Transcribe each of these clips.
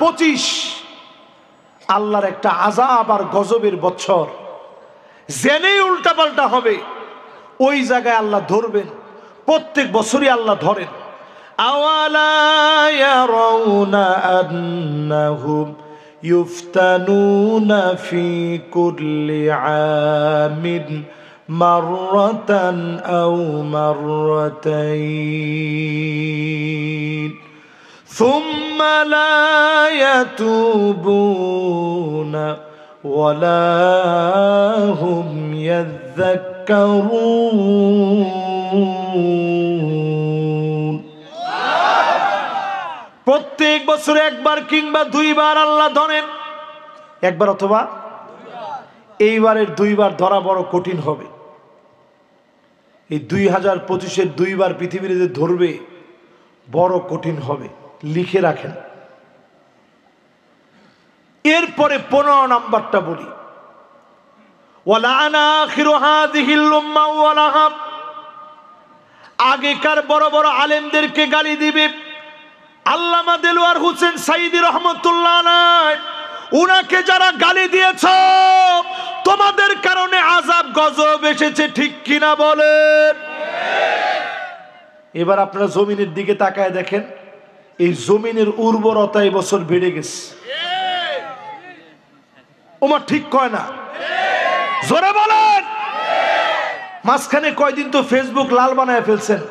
2025 আল্লাহর একটা আযাব আর গজবের বছর। জেনেই উল্টাপাল্টা হবে, ওই জায়গায় আল্লাহ ধরবেন। প্রত্যেক বছরই আল্লাহ ধরেন। আওয়ালা ইয়ারাউনা আন্নাহুম ইফতানুনা ফি কুল্লি আমিন মাররাতান আও মাররাতাইন সুম্মা লা ইয়াতুবুনা ওয়ালা হুম ইয়াযাক্কারুন। প্রত্যেক বছরে একবার কিংবা দুইবার আল্লাহ ধরেন, একবার অথবা এইবারের দুইবার ধরা বড় কঠিন হবে। এই 2025-এর দুইবার পৃথিবীর যে ধরবে বড় কঠিন হবে, লিখে রাখেন। এরপরে 15 নাম্বারটা বলি, ওয়ালানা আখিরু হাযিহিল উম্মাহ ওয়ালাহা। আগেকার বড় বড় আলেমদেরকে গালি দিবে। আল্লামা দেলোয়ার হোসেন সাইদি রহমাতুল্লাহ আলাইহি, উনাকে যারা গালি দিয়েছ তোমাদের কারণে আযাব গজব এসেছে, ঠিক কিনা বলেন? এবার আপনারা জমিনের দিকে তাকায় দেখেন, এই জমিনের উর্বরতা এই বছর বেড়ে গেছে। ওমা ঠিক কয় না? জোরে বলেন। মাঝখানে কয়দিন তো ফেসবুক লাল বানায় ফেলছেন।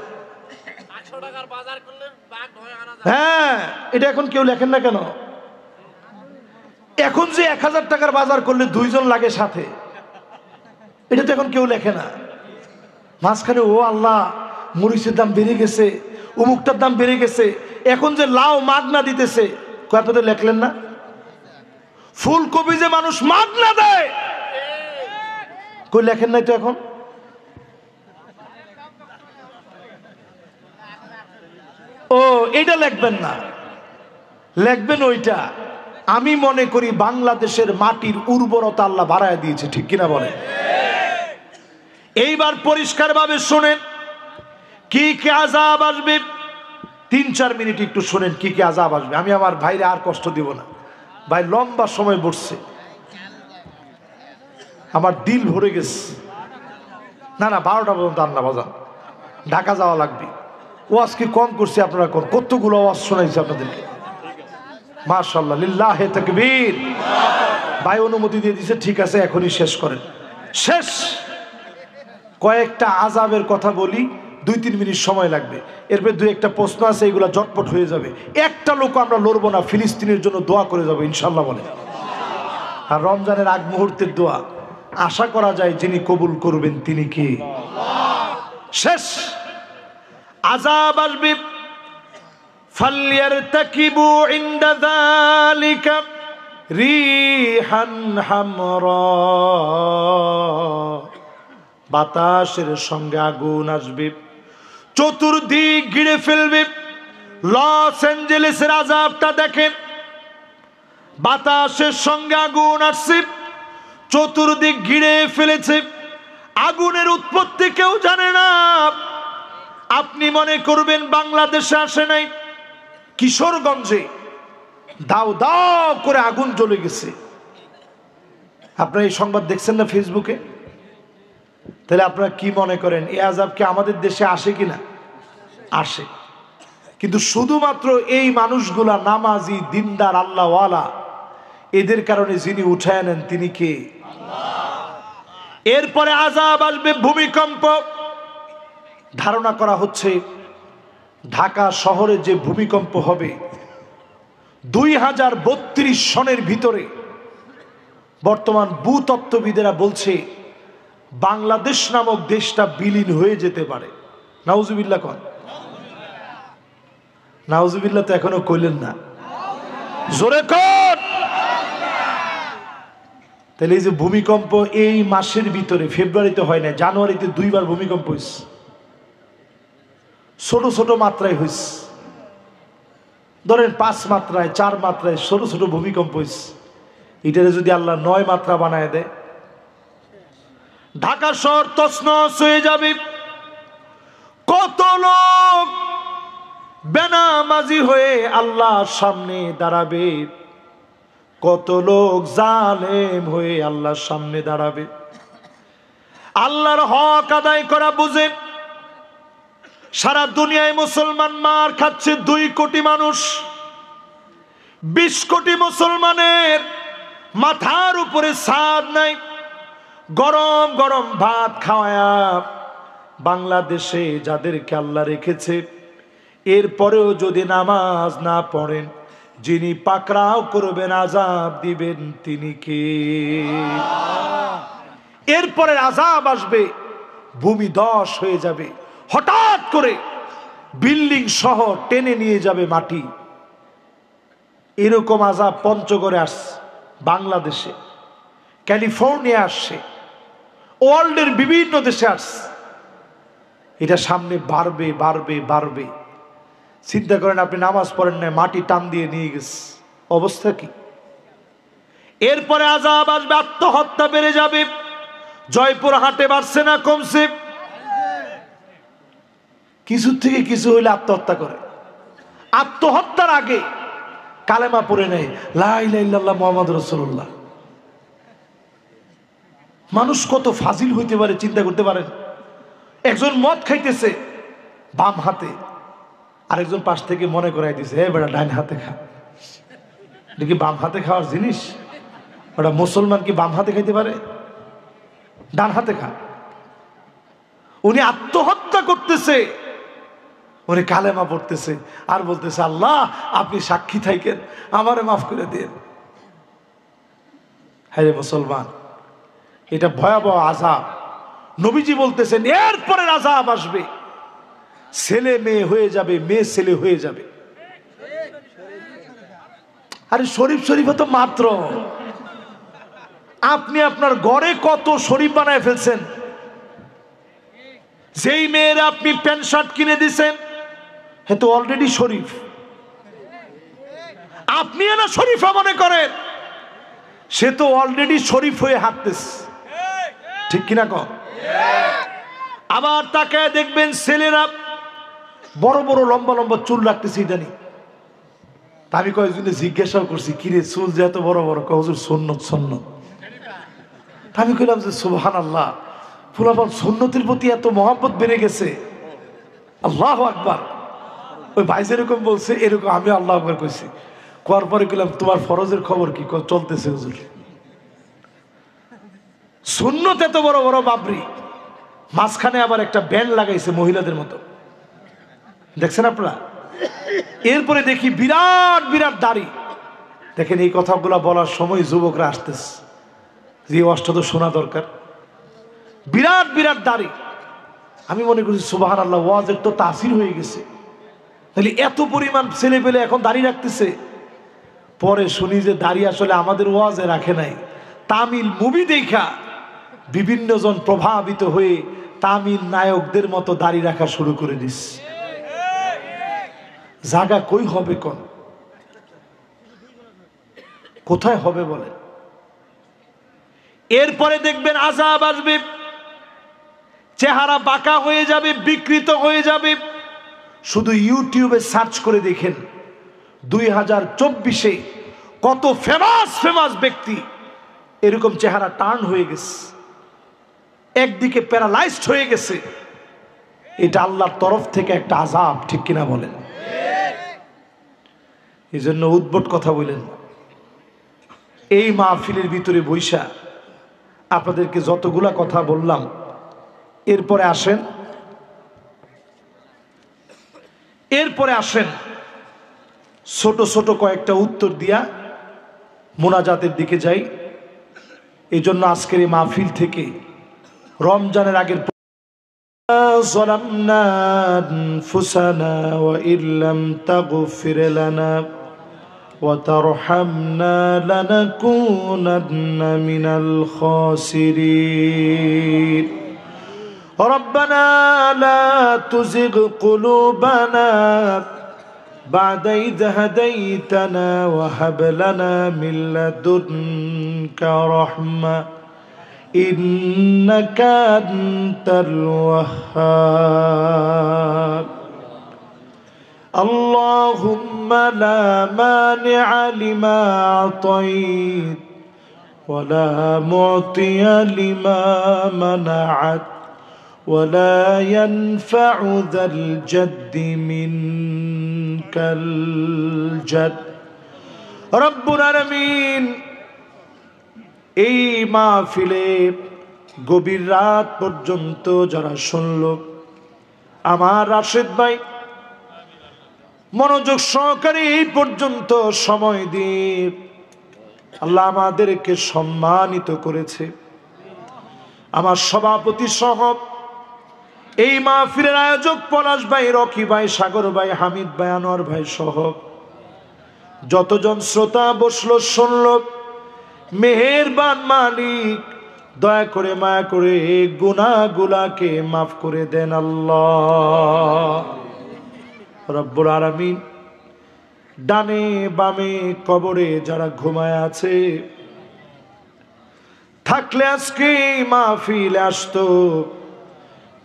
হ্যাঁ, এটা এখন কেউ লেখেন না কেন? এখন যে 1000 টাকার বাজার করলে 2 জন লাগে সাথে, এটা তো এখন কেউ লেখে না। মাঝখানে ও আল্লাহ, মরিচের দাম বেড়ে গেছে, অমুকটার দাম বেড়ে গেছে, এখন যে লাউ মাগনা দিতেছে, আপনাদের লেখলেন না? ফুলকপি যে মানুষ মাগনা দেয়, কই লেখেন নাই তো এখন? ও এইটা লিখবেন না, লিখবেন ওইটা। আমি মনে করি বাংলাদেশের মাটির উর্বরতা আল্লাহ বাড়ায় দিয়েছে, ঠিক কিনা বলে? এইবার পরিষ্কার ভাবে শুনেন কি কি আযাব আসবে। 3-4 মিনিট একটু শুনেন কি কি আযাব আসবে। আমি আমার ভাইরে আর কষ্ট দিব না, ভাই লম্বা সময় বসছে, আমার দিল ভরে গেছে। না 12টা পর্যন্ত আন্না বাজান, ঢাকা যাওয়া লাগবে। ওয়াজ কি কম করছে আপনারা? কতগুলো ওয়াজ শোনাইছে আপনাদেরকে, মাশাআল্লাহ, লিল্লাহে তাকবীর। ভাই অনুমতি দিয়ে দিয়েছে, ঠিক আছে এখনই শেষ করেন। শেষ। কয়েকটা আযাবের কথা বলি, 2-3 মিনিট সময় লাগবে। এরপর 2-1টা প্রশ্ন আছে, এগুলো জটপট হয়ে যাবে। একটা লোক আমরা লড়বো না, ফিলিস্তিনের জন্য দোয়া করে যাবো ইনশাল্লাহ বলে। আর রমজানের আগ মুহূর্তের দোয়া আশা করা যায় যিনি কবুল করবেন তিনি কি? শেষ। আযাব আসবে। ফালইয়ারতাকিবু ইনদা যালিকা রিহান হামরা। বাতাসের সঙ্গে আগুন আসবে, চতুর্দিক ঘিরে ফেলবে। লস অ্যাঞ্জেলেসের আযাবটা দেখেন, বাতাসের সঙ্গে আগুন আসছে, চতুর্দিক ঘিরে ফেলেছে। আগুনের উৎপত্তি কেউ জানে না। আপনি মনে করবেন বাংলাদেশে আসে নাই, কিশোরগঞ্জে দাও দাও করে আগুন জ্বলে গেছে। আপনারা এই সংবাদ দেখছেন না ফেসবুকে? তাহলে আপনারা কি মনে করেন এই আযাব কি আমাদের দেশে আসে কিনা? আসে। কিন্তু শুধুমাত্র এই মানুষগুলা নামাজি, দিনদার, আল্লাহওয়ালা, এদের কারণে যিনি উঠায় নেন তিনি কে? এরপরে আযাব আসবে ভূমিকম্প। ধারণা করা হচ্ছে ঢাকা শহরে যে ভূমিকম্প হবে 2032 সনের ভিতরে, বর্তমান ভূতত্ত্ববিদেরা বলছে বাংলাদেশ নামক দেশটা বিলীন হয়ে যেতে পারে। নাউজুবিল্লাহ কন। নাউজুবিল্লাহ তো এখনো কইলেন না, জোরে কন। তাহলে এই যে ভূমিকম্প এই মাসের ভিতরে, ফেব্রুয়ারিতে হয় না, জানুয়ারিতে 2বার ভূমিকম্প হয়েছে, ছোট ছোট মাত্রায় হয়েছে। ধরেন 5 মাত্রায় 4 মাত্রায় ছোট ছোট ভূমিকম্প হয়েছে। এটারে যদি আল্লাহ 9 মাত্রা বানায় দেয়, ঢাকা শহর তছনছ হয়ে যাবে। কত লোক বেনামাজি হয়ে আল্লাহর সামনে দাঁড়াবে, কত লোক জালেম হয়ে আল্লাহর সামনে দাঁড়াবে। আল্লাহর হক আদায় করা বুঝে সারা দুনিয়ায় মুসলমান মার খাচ্ছে 2 কোটি মানুষ। 20 কোটি মুসলমানের মাথার উপরে ছাদ নাই, গরম গরম ভাত খাওয়ায়া বাংলাদেশে যাদেরকে আল্লাহ রেখেছে, এরপরেও যদি নামাজ না পড়েন, যিনি পাকড়াও করবেন, আযাব দিবেন, তিনি কে? এরপরে আযাব আসবে, ভূমি ধস হয়ে যাবে, হঠাৎ করে বিল্ডিং সহ টেনে নিয়ে যাবে মাটি। এরকম আযাব পঞ্চগড়ে আসছে, বাংলাদেশে, ক্যালিফোর্নিয়া আসছে, ওয়ার্ল্ডের বিভিন্ন দেশে আসছে। এটা সামনে বাড়বে বাড়বে বাড়বে। চিন্তা করেন, আপনি নামাজ পড়েন না, মাটি টান দিয়ে নিয়ে গেছে, অবস্থা কি? এরপরে আযাব আসবে, আত্মহত্যা বেড়ে যাবে। জয়পুরহাটে বাড়ছে না কমছে? কিছু থেকে কিছু হইলে আত্মহত্যা করে। আত্মহত্যার আগে কালেমা পড়ে নেয়, লা ইলাহা ইল্লাল্লাহ মুহাম্মাদুর রাসূলুল্লাহ। মানুষ কত ফাজিল হইতে পারে চিন্তা করতে পারেন। একজন মদ খাইতেছে বাম হাতে, আরেকজন পাশ থেকে মনে করাই দিছে, হে বেটা ডাইন হাতে খা। এটা কি বাম হাতে খাওয়ার জিনিস? ওটা মুসলমান কি বাম হাতে খাইতে পারে? ডান হাতে খা। উনি আত্মহত্যা করতেছে, উনি কালেমা পড়তেছে আর বলতেছে, আল্লাহ আপনি সাক্ষী থাকেন, আমারে মাফ করে দিন। হ্যাঁ রে মুসলমান, এটা ভয়াবহ আযাব। নবীজি বলতেছেন এরপরে আযাব আসবে, ছেলে মেয়ে হয়ে যাবে, মেয়ে ছেলে হয়ে যাবে। আরে শরীফ শরীফ তো মাত্র, আপনি আপনার ঘরে কত শরীফ বানায় ফেলছেন। যেই মেয়ের আপনি প্যান্ট শার্ট কিনে দিছেন, হে তো অলরেডি শরীফ। আপনি না শরীফা মনে করেন, সে তো অলরেডি শরীফ হয়ে হাঁটতেছে, ঠিক কিনা কম? আবার তাকে দেখবেন ছেলেরা বড় বড় লম্বা লম্বা চুল রাখতেছে ইদানি। আমি কয়েকজনে জিজ্ঞাসাও করছি, কিরে চুল যে এত বড় বড়? হুজুর সুন্নত সুন্নত। আমি কইলাম যে সুবহানাল্লাহ, ফুলাফান সুন্নতের প্রতি এত মহব্বত বেড়ে গেছে, আল্লাহু আকবার। ওই ভাই যেরকম বলছে এরকম আমি আল্লাহু আকবার কইছি। কোয়ার পরে কইলাম তোমার ফরজের খবর কি? চলতেছে হুজুর। সুন্নত এত বড় বড় বাবরি, মাঝখানে আবার একটা ব্যান্ড লাগাইছে মহিলাদের মতো, দেখছেন আপনারা? এরপরে দেখি বিরাট বিরাট দাড়ি। দেখেন, এই কথাগুলো বলার সময় যুবকরা আসতেছে, যে ওয়াজটা তো শোনা দরকার। বিরাট বিরাট দাড়ি। আমি মনে করছি সুবহানাল্লাহ, ওয়াজের তো তাসির হয়ে গেছে, তাহলে এত পরিমাণ ছেলে পেলে এখন দাড়ি রাখতেছে। পরে শুনি যে দাড়ি আসলে আমাদের ওয়াজে রাখে নাই, তামিল মুভি দেখা বিভিন্ন জন প্রভাবিত হয়ে তামিল নায়কদের মতো দাড়ি রাখা শুরু করে দিস। জায়গা কই হবে, কোন কোথায় হবে বলে? এরপরে দেখবেন আযাব আসবে, চেহারা বাঁকা হয়ে যাবে, বিকৃত হয়ে যাবে। শুধু ইউটিউবে সার্চ করে দেখেন 2024-এ কত ফেমাস ফেমাস ব্যক্তি এরকম চেহারা টার্ন হয়ে গেছে, একদিকে প্যারালাইজড হয়ে গেছে। এটা আল্লাহর তরফ থেকে একটা আযাব, ঠিক কিনা বলেন? এই জন্য উদ্ভট কথা বলেন। এই মাহফিলের ভিতরে বৈশা আপনাদেরকে যতগুলা কথা বললাম, এরপরে আসেন ছোট ছোট কয়েকটা উত্তর দিয়া মোনাজাতের দিকে যাই। এই জন্য আজকের এই মাহফিল থেকে রমজানের আগের ظلمنا أنفسنا وإن لم تغفر لنا وترحمنا لنكونن من الخاسرين ربنا لا تزغ قلوبنا بعد إذ هديتنا وهب لنا من لدنك رحمة إنك أنت الوهاب اللهم لا مانع لما أعطيت ولا معطي لما منعت ولا ينفع ذا الجد منك الجد رب العالمين এই মাহফিলে গভীর রাত পর্যন্ত যারা শুনল, আমার রাশেদ ভাই মনোযোগ সহকারে এই পর্যন্ত সময় দিয়ে আল্লাহ আমাদেরকে সম্মানিত করেছে। আমার সভাপতি সহ এই মাহফিলের আয়োজক পলাশ ভাই, রকি ভাই, সাগর ভাই, হামিদ ভাই, আনোয়ার ভাই সহ যতজন শ্রোতা বসলো শুনলো, মেহেরবান মালিক দয়া করে মায়া করে গুনাহগুলাকে মাফ করে দেন আল্লাহ রব্বুল আলামিন। ডানে বামে কবরে যারা ঘুমায় আছে, থাকলে আজকে মাহফিল আসতো,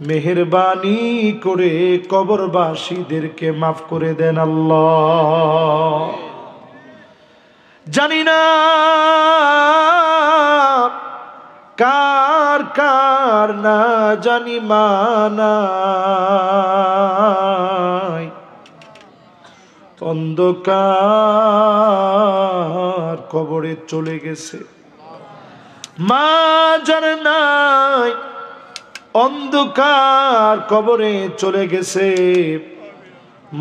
মেহেরবানি করে কবরবাসীদেরকে মাফ করে দেন আল্লাহ। জানি না কার কার না জানি মানাই, অন্ধকার কবরে চলে গেছে, মা যার নাই অন্ধকার কবরে চলে গেছে,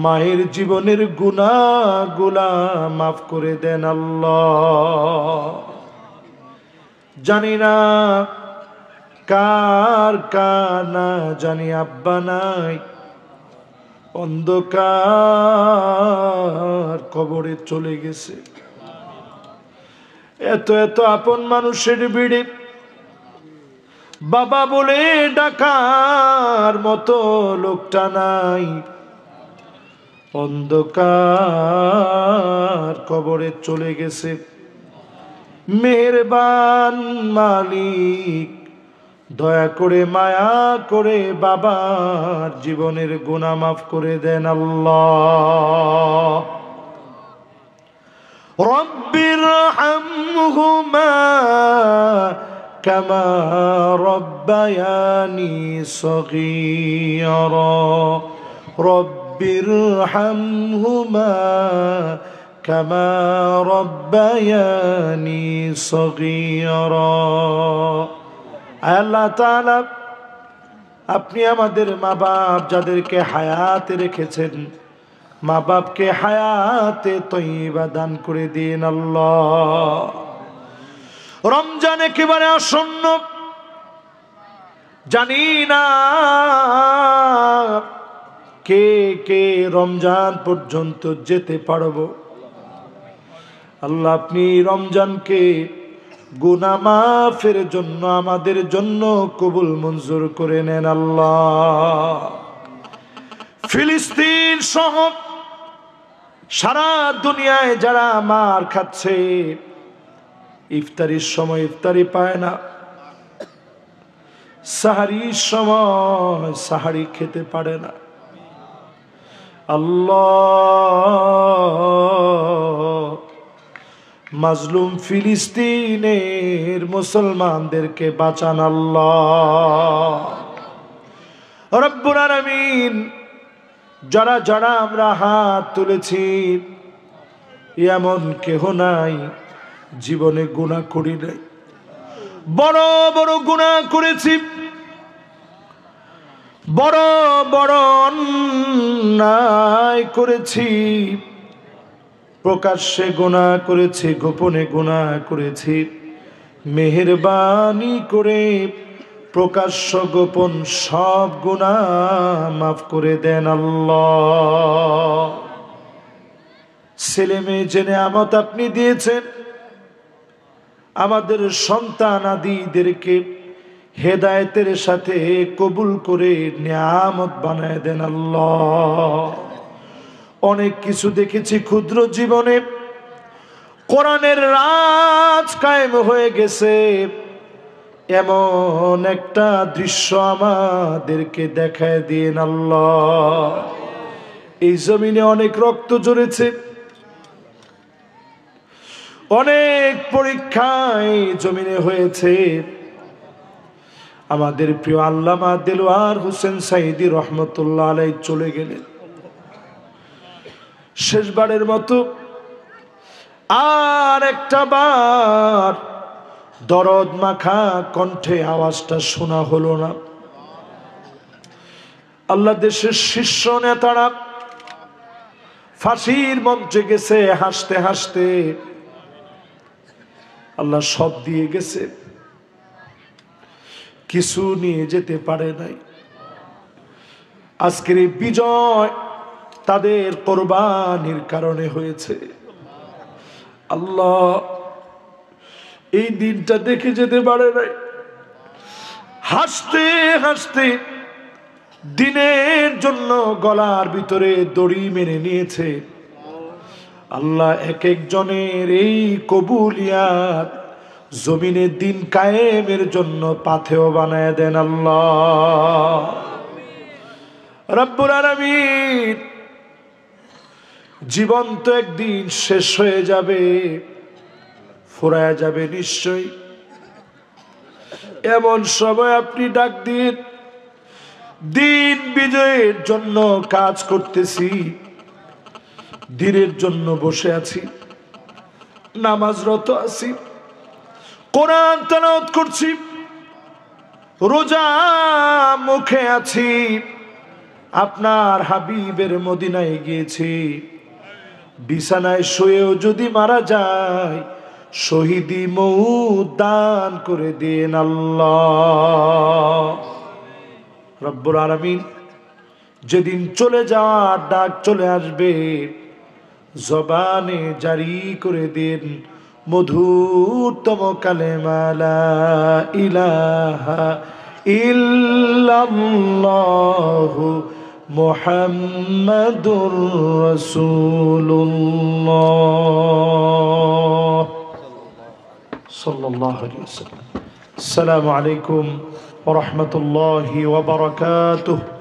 মায়ের জীবনের গুনাহগুলা মাফ করে দেন আল্লাহ। জানি না কার কার না জানি আব্বা নাই, অন্ধকার কবরে চলে গেছে। এত এত আপন মানুষের ভিড়ে বাবা বলে ডাকার মতো লোকটা নাই, অন্ধকার কবরে চলে গেছে। মেহেরবান মালিক দয়া করে মায়া করে বাবার জীবনের গুনাহ মাফ করে দেন আল্লাহ। রব্বিরহামহুমা কামা রব্বায়ানি সগীরা রব্বিরহামহুমা কামা রব্বায়ানি সগীরা। আল্লাহ তাআলা আপনি আমাদের মা বাপ যাদেরকে হায়াতে রেখেছেন, মা বাপকে হায়াতে তয়্যিবা দান করে দিন আল্লাহ। রমজান একেবারে আসন্ন, জানি না কে কে রমজান পর্যন্ত যেতে পারবো। আল্লাহ আপনি রমজানকে গুনাহ মাফের জন্য আমাদের জন্য কবুল মঞ্জুর করে নেন আল্লাহ। ফিলিস্তিন সহ সারা দুনিয়ায় যারা মার খাচ্ছে, ইফতারির সময় ইফতারি পায় না, সাহারির সময় সাহারি খেতে পারে না, আল্লাহ মাজলুম ফিলিস্তিনের মুসলমানদেরকে বাঁচান আল্লাহ রব্বুল আলামিন। যারা যারা আমরা হাত তুলেছি, এমন কেহ নাই জীবনে গুনাহ করি নাই, বড় বড় গুনাহ করেছি, বড় বড় অন্যায় করেছি, প্রকাশ্যে গুনাহ করেছি, গোপনে গুনাহ করেছি। মেহেরবানি করে প্রকাশ্য গোপন সব গুনাহ মাফ করে দেন আল্লাহ। ছেলে মেয়ে যে নেয়ামত আপনি দিয়েছেন, আমাদের সন্তান আদিদেরকে হেদায়েতের সাথে কবুল করে নেয়ামত বানায় দেন আল্লাহ। অনেক কিছু দেখেছি ক্ষুদ্র জীবনে, কোরআনের রাজ কায়েম হয়ে গেছে, এমন একটা দৃশ্য আমাদেরকে দেখায় দিন আল্লাহ। এই জমিনে অনেক রক্ত ঝরেছে, অনেক পরীক্ষা এই জমিনে হয়েছে। আমাদের প্রিয় আল্লামা দেলোয়ার হোসেন সাঈদী রহমতুল্লাহ আলাইহি চলে গেলেন। শেষবারের মতো আর একটা বার দরদ মাখা কণ্ঠে আওয়াজটা শোনা হলো না। আল্লাহ দেশের শীর্ষ নেতারা ফাঁসির মঞ্চে গেছে হাসতে হাসতে। আল্লাহ সব দিয়ে গেছে, কিছু নিয়ে যেতে পারে নাই। আজকের এই বিজয় তাদের কোরবানির কারণে হয়েছে। আল্লাহ এই দিনটা দেখে যেতে পারে নাই। হাসতে হাসতে দিনের জন্য গলার ভিতরে দড়ি মেনে নিয়েছে। আল্লাহ এক একজনের এই কবুলিয়াত জমিনে দিন কায়েমের জন্য পাথেয় বানায় দেন আল্লাহ রব্বুল আলামিন। জীবন তো একদিন শেষ হয়ে যাবে, ফুরায় যাবে নিশ্চয়ই। এমন সময় আপনি ডাক দিন, দিন বিজয়ের জন্য কাজ করতেছি, দিনের জন্য বসে আছি, নামাজরত আছি, কোরআন তেলাওয়াত করছি, রোজা মুখে আছি, আপনার হাবিবের মদিনায় গিয়েছি। বিছানায় শুয়েও যদি মারা যায়, শহীদি মউত দান করে দেন আল্লাহ রব্বুল আলামিন। যেদিন চলে যাওয়ার ডাক চলে আসবে, জবানে জারি করে দিন মধুরতম কালেমা লা ইলাহা ইল্লাল্লাহু মুহাম্মাদুর রাসূলুল্লাহ সাল্লাল্লাহু আলাইহি ওয়াসাল্লাম। আসসালামু আলাইকুম ওয়া রাহমাতুল্লাহি ওয়া বারাকাতুহু।